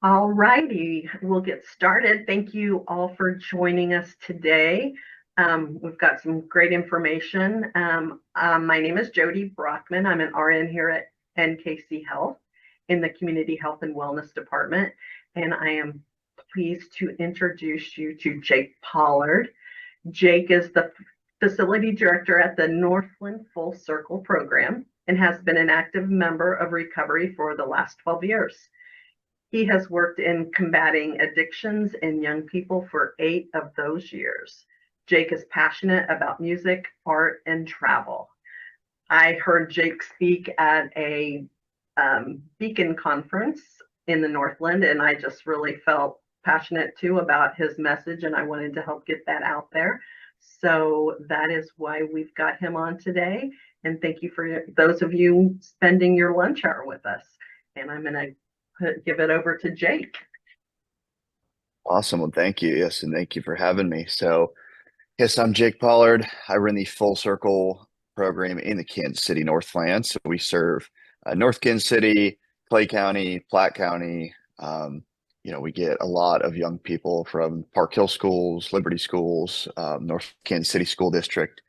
All righty, we'll get started. Thank you all for joining us today. We've got some great information. My name is Jody Brockman. I'm an RN here at NKC Health in the Community Health and Wellness Department, and I am pleased to introduce you to Jake Pollard. Jake is the facility director at the Northland Full Circle program and has been an active member of recovery for the last 12 years. He has worked in combating addictions in young people for 8 of those years. Jake is passionate about music, art, and travel. I heard Jake speak at a Beacon conference in the Northland, and I just really felt passionate too about his message, and I wanted to help get that out there. So that is why we've got him on today. And thank you for those of you spending your lunch hour with us. And I'm going to give it over to Jake. Awesome. Well, thank you. Yes, and thank you for having me. So, yes, I'm Jake Pollard. I run the Full Circle program in the Kansas City Northland. So we serve North Kansas City, Clay County, Platte County. We get a lot of young people from Park Hill schools, Liberty schools, North Kansas City School District,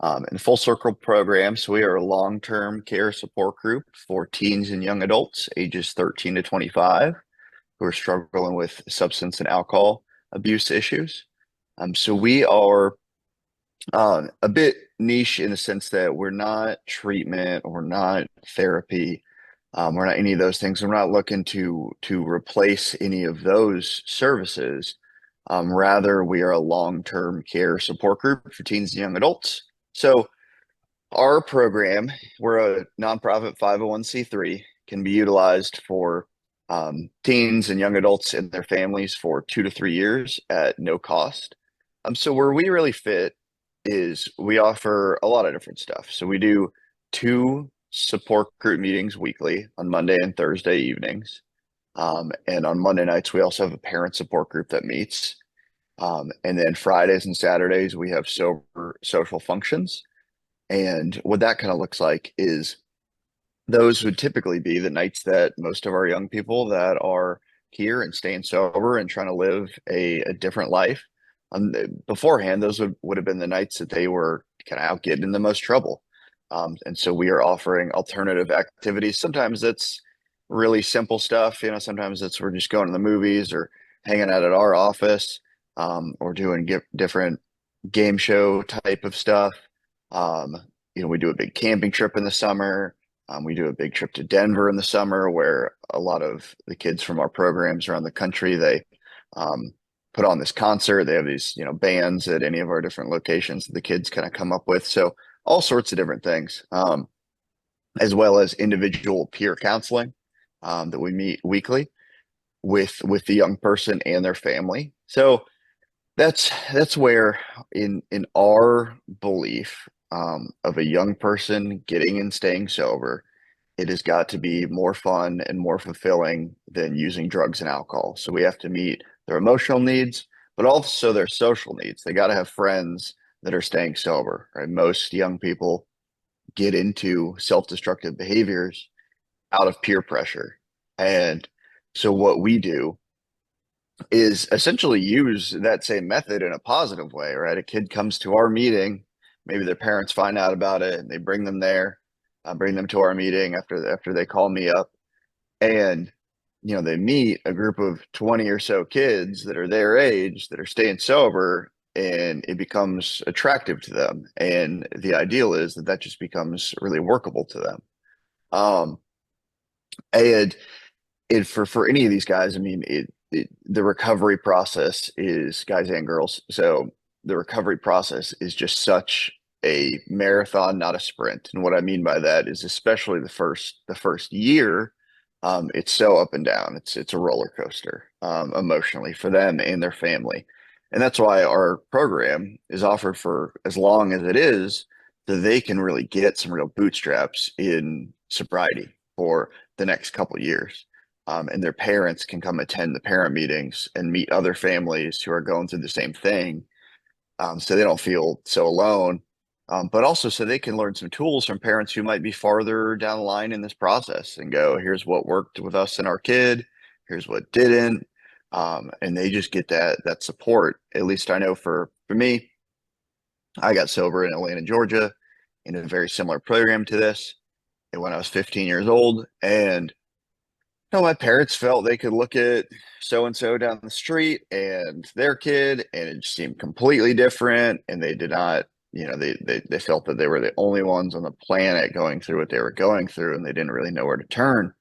and the Full Circle program. So we are a long-term care support group for teens and young adults ages 13 to 25 who are struggling with substance and alcohol abuse issues. So we are a bit niche in the sense that we're not treatment, we're not therapy, we're not any of those things. We're not looking to replace any of those services. Rather, we are a long-term care support group for teens and young adults. So our program, we're a nonprofit 501c3, can be utilized for teens and young adults and their families for 2 to 3 years at no cost. So where we really fit is we offer a lot of different stuff. So we do 2 support group meetings weekly on Monday and Thursday evenings. And on Monday nights, we also have a parent support group that meets. And then Fridays and Saturdays, we have sober social functions. And what that kind of looks like is those would typically be the nights that most of our young people that are here and staying sober and trying to live a different life. Beforehand, those would have been the nights that they were kind of out getting in the most trouble. And so we are offering alternative activities. Sometimes it's really simple stuff, sometimes it's we're just going to the movies or hanging out at our office, or doing different game show type of stuff. We do a big camping trip in the summer. We do a big trip to Denver in the summer where a lot of the kids from our programs around the country, they put on this concert. They have these, bands at any of our different locations that the kids kind of come up with. So all sorts of different things, as well as individual peer counseling that we meet weekly with the young person and their family. So that's where in our belief, of a young person getting and staying sober, it has got to be more fun and more fulfilling than using drugs and alcohol. So we have to meet their emotional needs, but also their social needs. They got to have friends that are staying sober, right? Most young people get into self-destructive behaviors out of peer pressure. And so what we do is essentially use that same method in a positive way, right? A kid comes to our meeting, maybe their parents find out about it and they bring them there, bring them to our meeting after they call me up, and they meet a group of 20 or so kids that are their age that are staying sober, and it becomes attractive to them. And the ideal is that just becomes really workable to them. And for any of these guys, I mean, the recovery process is guys and girls. So the recovery process is just such a marathon, not a sprint. And what I mean by that is especially the first year, it's so up and down. It's a roller coaster, emotionally for them and their family. And that's why our program is offered for as long as it is, so they can really get some real bootstraps in sobriety for the next couple of years. And their parents can come attend the parent meetings and meet other families who are going through the same thing, so they don't feel so alone, but also so they can learn some tools from parents who might be farther down the line in this process and go, here's what worked with us and our kid. here's what didn't. And they just get that support. At least I know for me, I got sober in Atlanta, Georgia, in a very similar program to this. And when I was 15 years old, and my parents felt they could look at so and so down the street and their kid, and it just seemed completely different. And they did not, they felt that they were the only ones on the planet going through what they were going through, and they didn't really know where to turn.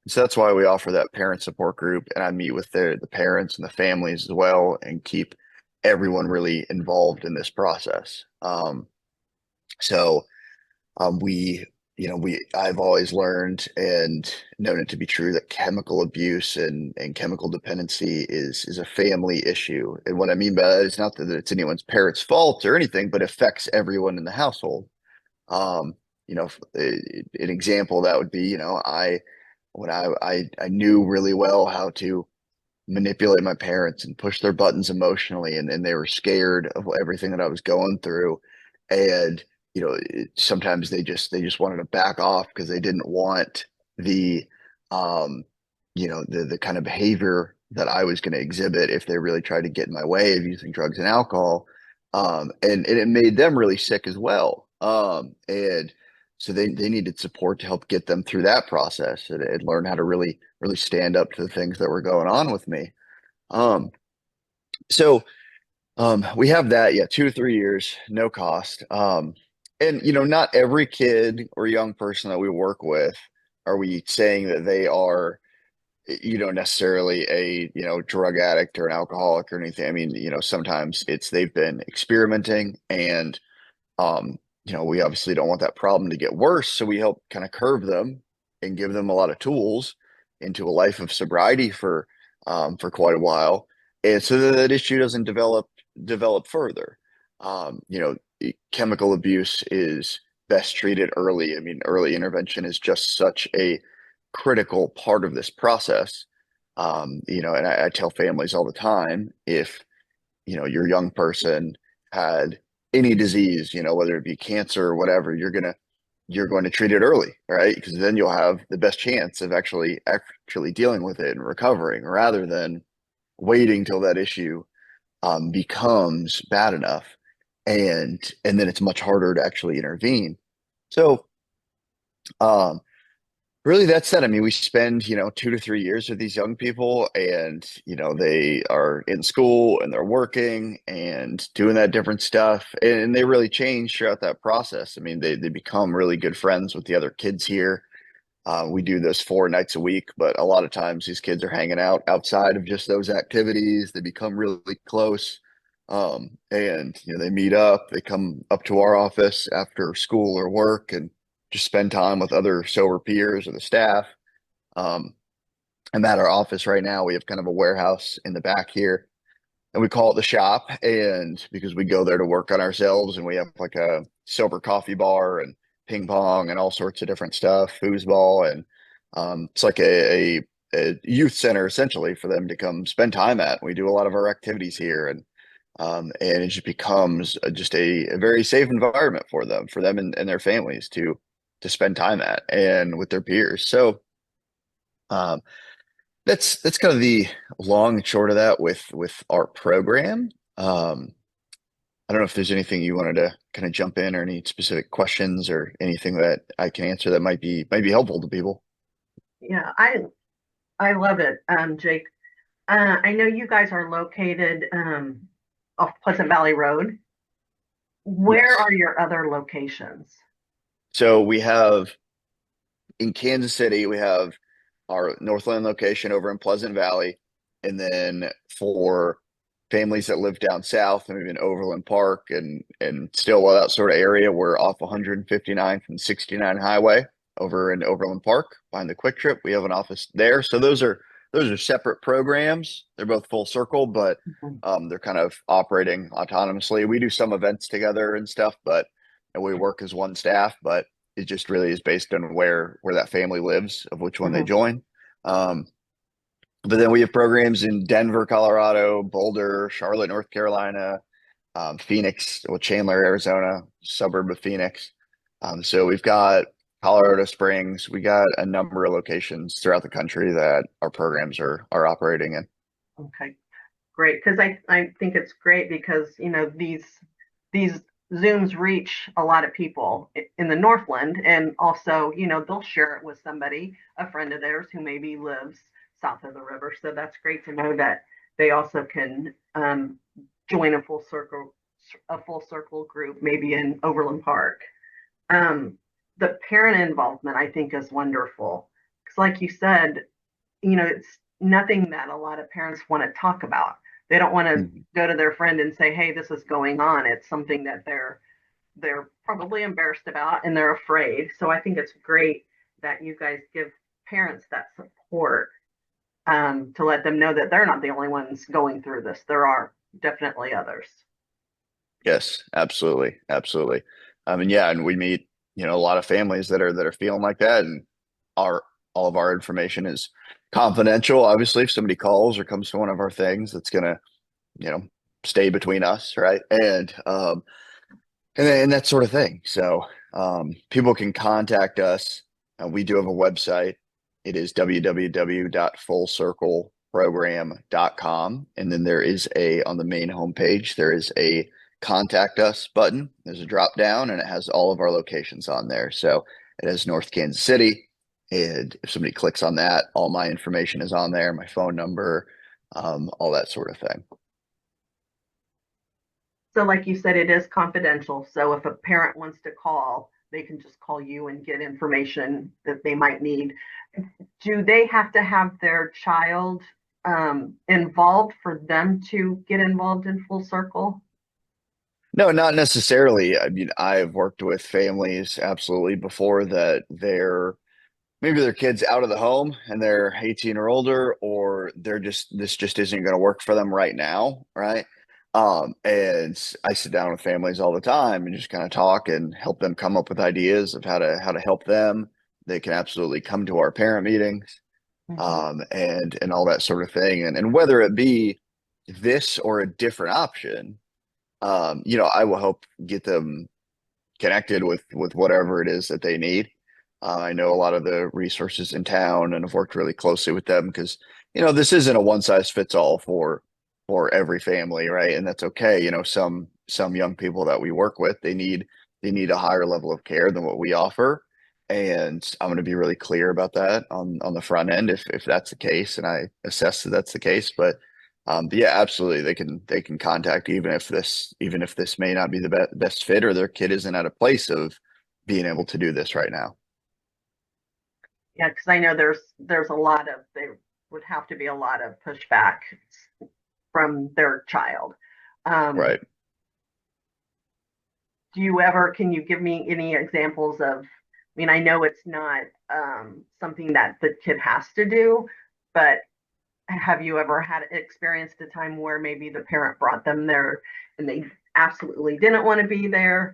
So that's why we offer that parent support group, and I meet with the parents and the families as well, and keep everyone really involved in this process. So we, I've always learned and known it to be true that chemical abuse and chemical dependency is a family issue. And what I mean by that is not that it's anyone's parents' fault or anything, but affects everyone in the household. Um, an example of that would be, when I knew really well how to manipulate my parents and push their buttons emotionally, and they were scared of everything that I was going through. And sometimes they just wanted to back off because they didn't want the um the kind of behavior that I was going to exhibit if they really tried to get in my way of using drugs and alcohol. And it made them really sick as well. And so they needed support to help get them through that process, and learn how to really stand up to the things that were going on with me. Um, so we have that, yeah, 2 to 3 years, no cost. And not every kid or young person that we work with are we saying that they are, necessarily a, drug addict or an alcoholic or anything. I mean, sometimes it's they've been experimenting, and we obviously don't want that problem to get worse, so we help kind of curb them and give them a lot of tools into a life of sobriety for quite a while, and so that issue doesn't develop further. Chemical abuse is best treated early. I mean, early intervention is just such a critical part of this process. And I tell families all the time, if your young person had any disease, whether it be cancer or whatever, you're going to treat it early, right? Because then you'll have the best chance of actually dealing with it and recovering, rather than waiting till that issue becomes bad enough, and then it's much harder to actually intervene. So um, really, that's it. I mean, we spend, 2 to 3 years with these young people, and, they are in school and they're working and doing that different stuff. And they really change throughout that process. I mean, they become really good friends with the other kids here. We do this 4 nights a week, but a lot of times these kids are hanging out outside of just those activities. They become really close. And, they meet up, they come up to our office after school or work, and just spend time with other sober peers or the staff. Um, I'm at our office right now. We have kind of a warehouse in the back here, and we call it the shop. And because we go there to work on ourselves, and we have like a sober coffee bar and ping pong and all sorts of different stuff, foosball, and it's like a youth center essentially for them to come spend time at. We do a lot of our activities here, and it just becomes just a very safe environment for them and their families to spend time at and with their peers. So um, that's kind of the long and short of that with our program. I don't know if there's anything you wanted to kind of jump in, or any specific questions or anything that I can answer that might be helpful to people. Yeah, I love it, Jake. I know you guys are located off Pleasant Valley Road. Where Yes. are your other locations? So we have in Kansas City, we have our Northland location over in Pleasant Valley. And then for families that live down south, maybe in Overland Park and Stillwell, that sort of area, we're off 159th and 69 Highway over in Overland Park behind the Quick Trip. We have an office there. So those are separate programs. They're both full circle, but Mhm. they're kind of operating autonomously. We do some events together and stuff, but and we work as one staff, but it just really is based on where that family lives, of which one they Mhm. join. Um, but then we have programs in Denver, Colorado, Boulder, Charlotte, North Carolina, Phoenix, well, Chandler, Arizona, suburb of Phoenix. So we've got Colorado Springs. We got a number of locations throughout the country that our programs are operating in. Okay, great. Because I think it's great because, these Zooms reach a lot of people in the Northland, and also, they'll share it with somebody, a friend of theirs who maybe lives south of the river. So that's great to know that they also can join a full circle group, maybe in Overland Park. Um, the parent involvement, I think, is wonderful. Because, like you said, it's nothing that a lot of parents want to talk about. They don't want to Mhm. go to their friend and say, "Hey, this is going on." It's something that they're probably embarrassed about and they're afraid. So I think it's great that you guys give parents that support, to let them know that they're not the only ones going through this. There are definitely others. Yes, absolutely, absolutely. And yeah, and we meet, a lot of families that are feeling like that, and our all of our information is confidential. Obviously, if somebody calls or comes to one of our things, it's gonna, you know, stay between us, right? And that sort of thing. So people can contact us. We do have a website. It is www.fullcircleprogram.com. And then there is on the main homepage, there is a contact us button. There's a drop down and it has all of our locations on there. So it has North Kansas City. And if somebody clicks on that, all my information is on there, my phone number, all that sort of thing. So, like you said, it is confidential. So, if a parent wants to call, they can just call you and get information that they might need. Do they have to have their child involved for them to get involved in Full Circle? No, not necessarily. I mean, I've worked with families absolutely before that maybe their kids out of the home and they're 18 or older, or this just isn't going to work for them right now, right? And I sit down with families all the time and just kind of talk and help them come up with ideas of how to help them. They can absolutely come to our parent meetings, Mhm. and all that sort of thing. And whether it be this or a different option, I will help get them connected with whatever it is that they need. I know a lot of the resources in town, and I've worked really closely with them because this isn't a one size fits all for every family, right? And that's okay. Some young people that we work with, they need a higher level of care than what we offer, and I'm going to be really clear about that on the front end if that's the case, and I assess that that's the case. But yeah, absolutely. They can contact even if this may not be the best fit or their kid isn't at a place of being able to do this right now. Yeah, because I know there's a lot of there would have to be a lot of pushback from their child. Um, Right. can you give me any examples of, I mean, I know it's not something that the kid has to do, but have you ever had experienced a time where maybe the parent brought them there and they absolutely didn't want to be there?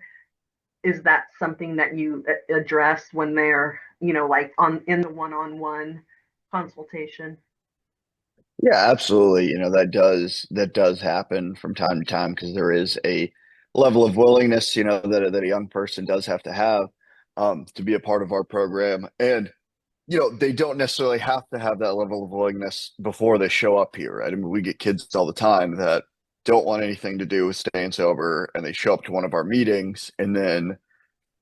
Is that something that you address when they're, like in the one-on-one consultation? Yeah, absolutely. That does happen from time to time because there is a level of willingness, that a young person does have to have to be a part of our program. And they don't necessarily have to have that level of willingness before they show up here, right? I mean, we get kids all the time that don't want anything to do with staying sober, and they show up to one of our meetings, and then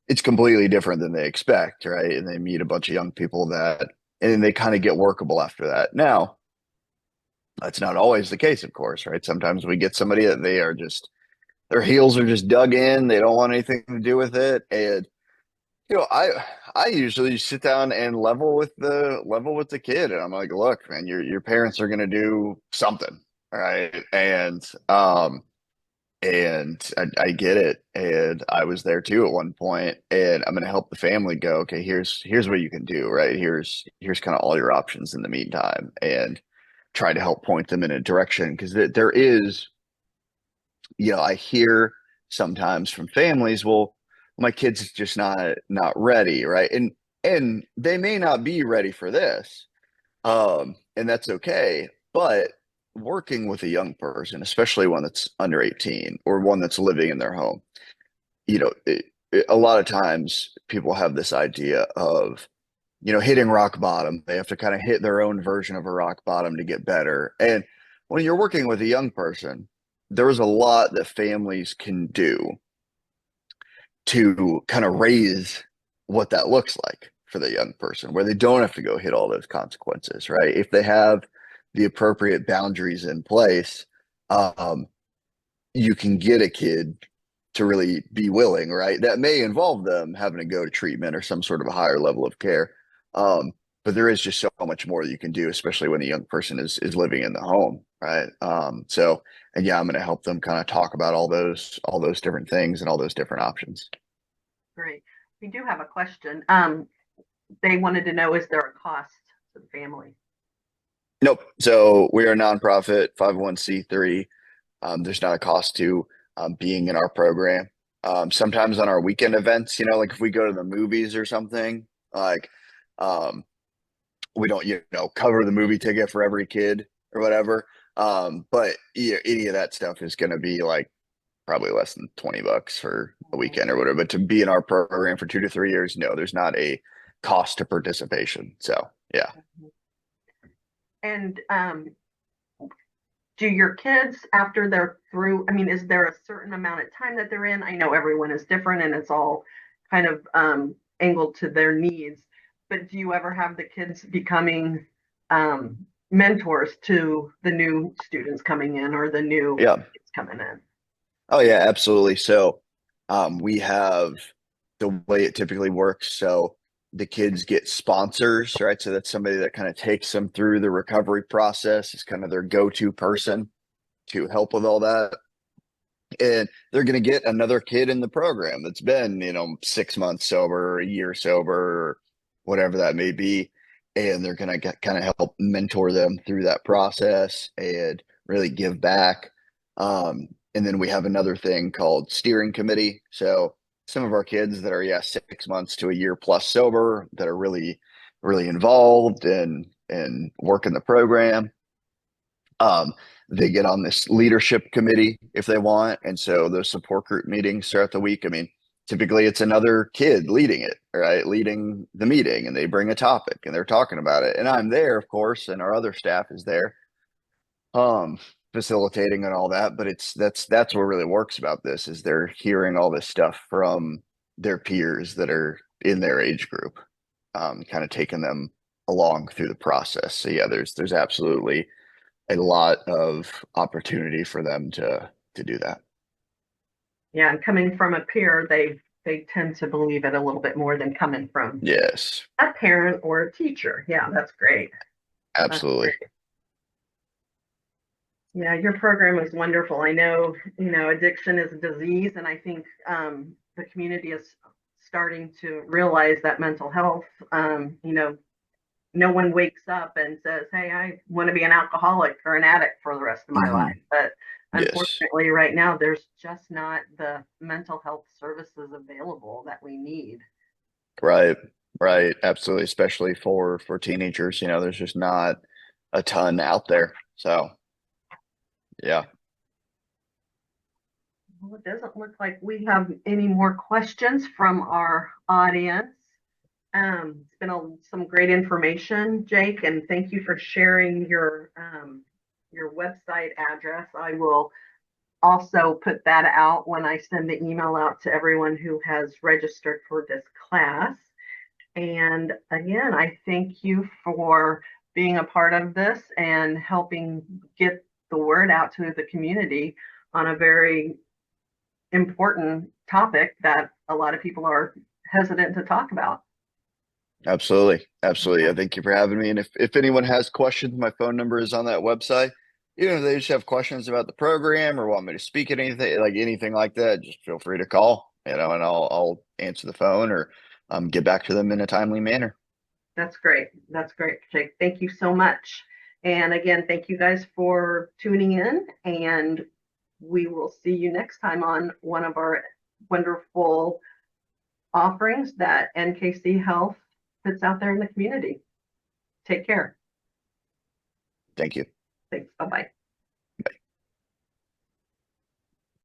it's completely different than they expect, right? And they meet a bunch of young people and then they kind of get workable after that. Now, that's not always the case, of course, right? Sometimes we get somebody that their heels are just dug in, they don't want anything to do with it, and you know, I I usually sit down and level with the kid, and I'm like, look, man, your parents are gonna do something, all right? And I get it, and I was there too at one point, and I'm gonna help the family go, okay, here's what you can do, right? Here's kind of all your options in the meantime, and try to help point them in a direction because there is, I hear sometimes from families, well, my kid's just not ready, right? And they may not be ready for this. And that's okay. But working with a young person, especially one that's under 18 or one that's living in their home, a lot of times people have this idea of, hitting rock bottom. They have to kind of hit their own version of a rock bottom to get better. And when you're working with a young person, there's a lot that families can do to kind of raise what that looks like for the young person, where they don't have to go hit all those consequences, right? If they have the appropriate boundaries in place, um, you can get a kid to really be willing, right? That may involve them having to go to treatment or some sort of a higher level of care. But there is just so much more that you can do, especially when a young person is living in the home, right? And yeah, I'm going to help them kind of talk about all those different things and all those different options. Great. We do have a question. They wanted to know, is there a cost to the family? Nope. So we are a nonprofit 501(c)(3). There's not a cost to being in our program. Sometimes on our weekend events, like if we go to the movies or something, like um, we don't, cover the movie ticket for every kid or whatever. But yeah, any of that stuff is going to be like probably less than $20 for a weekend or whatever. But to be in our program for 2 to 3 years, no, there's not a cost to participation. So yeah. And do your kids, after they're through, I mean, is there a certain amount of time that they're in? I know everyone is different and it's all kind of angled to their needs, but do you ever have the kids becoming mentors to the new students coming in or the new Yeah. kids coming in? Oh yeah, absolutely. So we have the way it typically works. So the kids get sponsors, right? So that's somebody that kind of takes them through the recovery process. It's kind of their go-to person to help with all that. And they're going to get another kid in the program that's been, 6 months sober, or a year sober, or whatever that may be. And they're going to kind of help mentor them through that process and really give back. And then we have another thing called steering committee. So some of our kids that are, yeah, 6 months to a year plus sober that are really, really involved and work in the program. Um, they get on this leadership committee if they want. And so those support group meetings throughout the week, I mean, typically it's another kid leading it, right? Leading the meeting, and they bring a topic and they're talking about it. And I'm there, of course, and our other staff is there, um, facilitating and all that. But that's what really works about this is they're hearing all this stuff from their peers that are in their age group, kind of taking them along through the process. So yeah, there's absolutely a lot of opportunity for them to do that. Yeah, and coming from a peer, they tend to believe it a little bit more than coming from Yes, a parent or a teacher. Yeah, that's great. That's absolutely. great. Yeah, your program is wonderful. I know, addiction is a disease, and I think the community is starting to realize that mental health, no one wakes up and says, "Hey, I want to be an alcoholic or an addict for the rest of my Hmm. life." But Yes, unfortunately, right now, there's just not the mental health services available that we need. right, right, absolutely. Especially for teenagers, there's just not a ton out there. So yeah, Well, it doesn't look like we have any more questions from our audience. It's been some great information, Jake, and thank you for sharing your website address. I will also put that out when I send the email out to everyone who has registered for this class. And again, I thank you for being a part of this and helping get the word out to the community on a very important topic that a lot of people are hesitant to talk about. absolutely, absolutely. Thank you for having me. And if anyone has questions, my phone number is on that website. Even if they just have questions about the program or want me to speak at anything like that, just feel free to call, and I'll answer the phone or get back to them in a timely manner. That's great. That's great, Jake. Thank you so much. And again, thank you guys for tuning in. And we will see you next time on one of our wonderful offerings that NKC Health puts out there in the community. Take care. Thank you. Thanks. Bye bye.